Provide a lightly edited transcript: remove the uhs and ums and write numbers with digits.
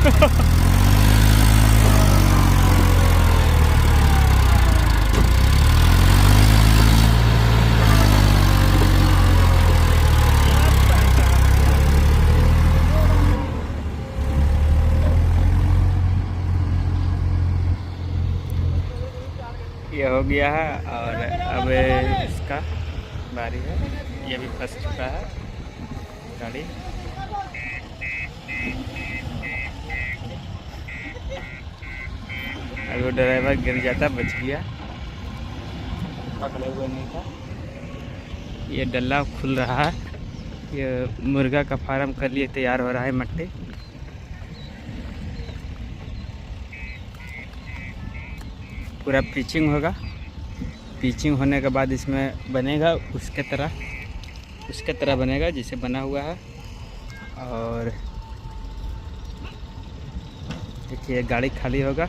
ये हो गया है और अब इसका बारी है। ये भी फंस चुका है गाड़ी। अब वो ड्राइवर गिर जाता, बच गया, पकड़े हुए नहीं था। ये डल्ला खुल रहा है। ये मुर्गा का फार्म कर लिए तैयार हो रहा है मट्टी। पूरा पिचिंग होगा। पिचिंग होने के बाद इसमें बनेगा उसके तरह बनेगा जिसे बना हुआ है। और देखिए गाड़ी खाली होगा।